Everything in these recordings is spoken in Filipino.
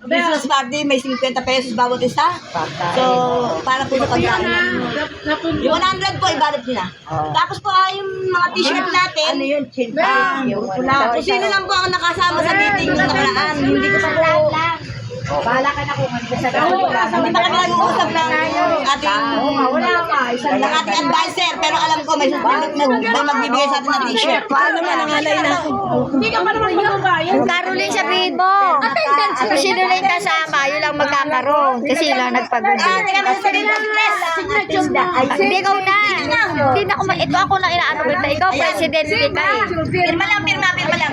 Christmas party, may 50 pesos bawat isa. So, para po sa pagkain. Yung 100 po, ibalot nyo na. Tapos po, yung mga t-shirt natin. Ano yun? Kung sino lang po ang nakasama sa meeting yung nakaraan. Hindi ko pa po. Bahala ka na kung ano sa Hindi pa kami nag-uusap ng ating advisor. Pero alam ko, may magbibigay sa atin ng t-shirt. Paano man ang alay na? Hindi ka pa naman magbabayad. Kung Caroline sabihin mo, kung sino lang yung kasama, yun lang magkakaroon. Kasi yun lang nagpagod. Teka na sa Hindi ikaw na. Hindi na ako, ito ako na inaano kita. Ikaw, presidente ka eh. Pirma lang, pirma lang.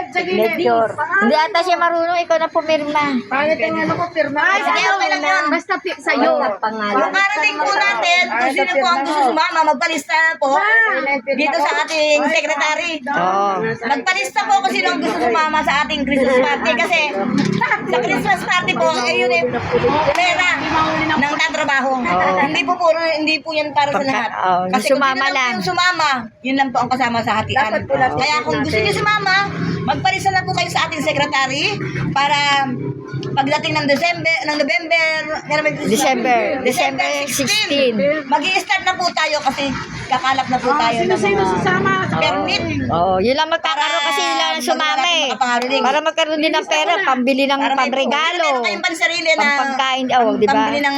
Signature. Hindi ata siya marunong, ikaw na pumirma. Sige, okay lang yun. Basta sa'yo. Yung karating po natin, kung sino po ang gusto sumama, magpalista na po dito sa ating secretary. Oo. Magpalista po kung sino ang gusto sumama sa ating Christmas party. Kasi sa Christmas party po, yun eh, pera ng tatrabaho. Hindi po yan para sa lahat. Kasi kung sumama sino lang lang. po yung sumama, yun lang po ang kasama sa hatian. Kaya kung gusto niyo sumama, magpalista na po kayo sa ating secretary para pagdating ng December 16. Mag-i-start na po tayo kasi kakalap na po tayo ng Sino mga sasama? permit. Oo, yun lang magkakaroon kasi yun lang ang sumama eh. Para magkaroon din ng pera, pambili ng Para may pamregalo. meron kayong pansarili na Pampagkain, di ba? pambili ng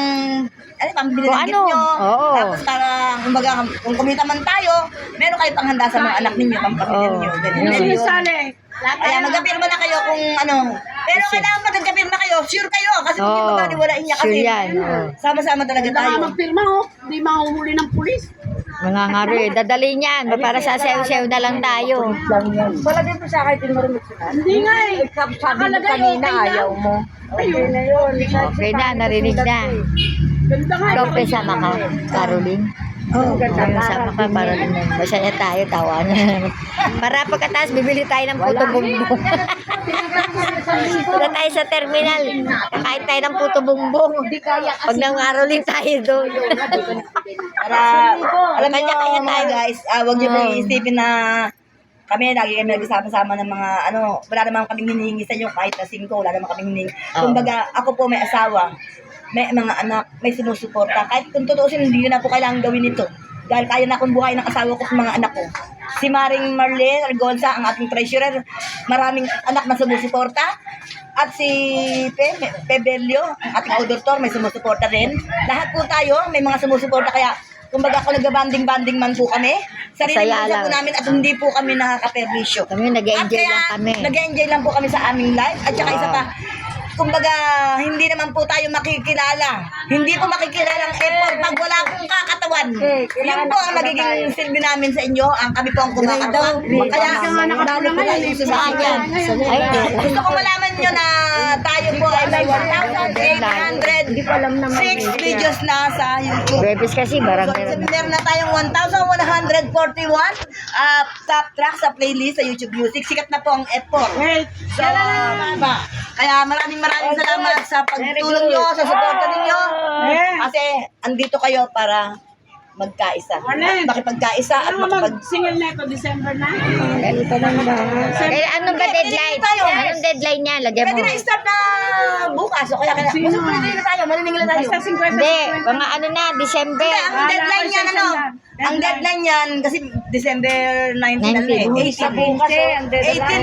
pambili Kung ng ano, gift nyo. oo. Tapos para, kumbaga, kung kumita man tayo, meron kayong panghanda sa mga anak ninyo, pampamilya Oo. ninyo. Ganun. Sino Meron. sali? Kaya magkapirma na kayo kung ano. Pero kailangan pag nagkapirma kayo, sure kayo. Kasi kung hindi Oo. magkaniwalain niya kasi. Sure yan, oo. Sama-sama talaga Baka tayo. magpirma ho. Hindi mahuhuli ng pulis. Mga ngaro eh. Dadali niyan. Para sa sew-sew na lang tayo. Wala din po siya kahit hindi marunong sila. Hindi nga eh. Sabi mo Nakalagay, kanina, okay na. ayaw mo. Ayun. na yun. Okay na, narinig na. Ganda nga. Ikaw, pesama ka, Caroline. Oo, ganda. Sama ka, Caroline. Masaya tayo, tawa na. Para pagkatapos, bibili tayo ng puto bumbong. Punta tayo sa terminal. Kakain tayo ng puto bumbong. Pag nang Caroline tayo doon. Para, alam niyo, kanya tayo guys. Huwag niyo pong isipin na kami, lagi kami nagsama-sama ng mga, wala naman kaming hinihingi sa inyo, kahit na 5, wala naman kaming hinihingi. Kumbaga, ako po may asawa, may mga anak, may sinusuporta. Kahit kung tutuusin, hindi na po kailangan gawin ito. Dahil kaya na akong buhay ng asawa ko sa mga anak ko. Si Maring Marlene Argonza, ang ating treasurer, maraming anak na sumusuporta. At si Pebelio, ang ating auditor, may sumusuporta rin. Lahat po tayo, may mga sumusuporta. Kaya, kumbaga kung nag-banding-banding man po kami, sarili Masaya po lang. namin at hindi po kami nakaka-permisyo. Kami nag-enjoy lang kami. Nag-enjoy lang po kami sa aming life. At saka isa pa, kumbaga, hindi naman po tayo makikilala. Hindi po makikilala ang effort pag wala akong kakatawan. Yun po ang nagiging silbi namin sa inyo. Ang kami po ang kumakatawan. Kaya, dali po kayo sa akin. Gusto ko malaman nyo na tayo po ay may 1,806 videos na sa YouTube. Bebes kasi, barang So, meron. meron na tayong 1,141 top track sa playlist sa YouTube Music. Sikat na po ang effort. So, kaya maraming salamat sa pagtulong nyo, sa suporta ninyo. Kasi andito kayo para magkaisa. Makipagkaisa at Mag-single na ito, December na. Eh, anong ba deadline? Anong deadline niya? Lagyan Pwede mo. na i-start na bukas. O kaya, maniningil na tayo, maniningil na tayo. Basta 50. Hindi, mga ano na, December. Ang deadline niyan, ang deadline niyan, kasi December 19 na eh. 18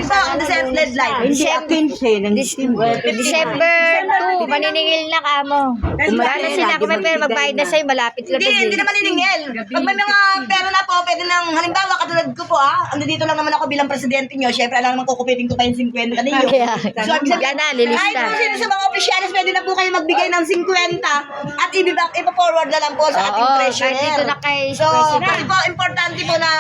po ang December deadline. Hindi, 15 ng December 2, maniningil na ka mo. Para sila, kung may pera magbayad na sa'yo, malapit lang. Hindi na maniningil. Pag may mga pera na po, pwede nang, halimbawa, katulad ko po ando dito lang naman ako bilang presidente nyo, syempre alam naman kukupitin ko pa yung 50 ninyo. Kaya, So, ibig sabihin, yan na, kahit lilista. po sino sa mga opisyalis, pwede na po kayo magbigay ng 50 at ipa-forward na lang po sa ating Oo, treasurer. kahit dito na kay So, President. po, importante po na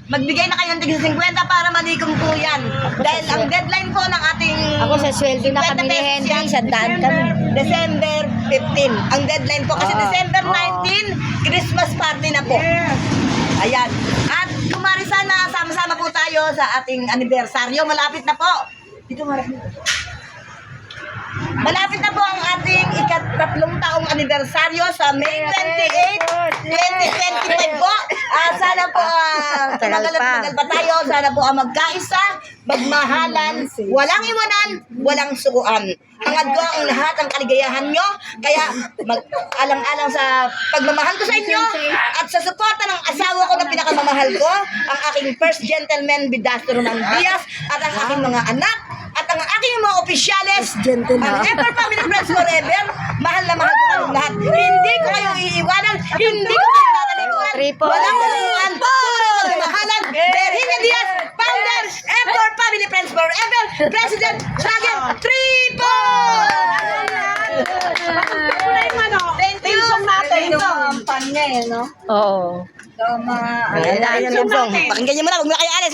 magbigay na kayo ng tigil 50 para malikom po yan. Dahil ang deadline po ng ating Ako sa sweldo na 50 kami ni pesos Henry, yan, 100 kami. December 15. Ang deadline po kasi December 19, Christmas party na po. Ayan. At kumari sana, sama-sama po tayo sa ating anibersaryo. Malapit na po. Dito malapit. Malapit na po ang ating ika-3 taong anibersaryo sa May 28, 2025 po. Sana po Tagal pa. tagal pa tayo. Sana po magkaisa, magmahalan, walang iwanan, walang sukuan. Hangad ko ang lahat ng kaligayahan nyo. Kaya alang-alang sa pagmamahal ko sa inyo at sa suporta ng asawa ko na pinakamamahal ko, ang aking first gentleman, Bidastro ng Diaz, at ang aking mga anak, at ang aking mga opisyales, ang Ever Family Friends Forever, mahal na mahal ko kayong lahat. Hindi ko kayo iiwanan, hindi ko kayo tatalikuan, Triple. walang tulungan, puro magmahalan. Virginia Diaz, founder, Ever Family Friends Forever, President, Dragon, Triple! Wala yung ano, tension natin. Oo. Ayan, pakinggan niyo muna, huwag mo na kayo alis.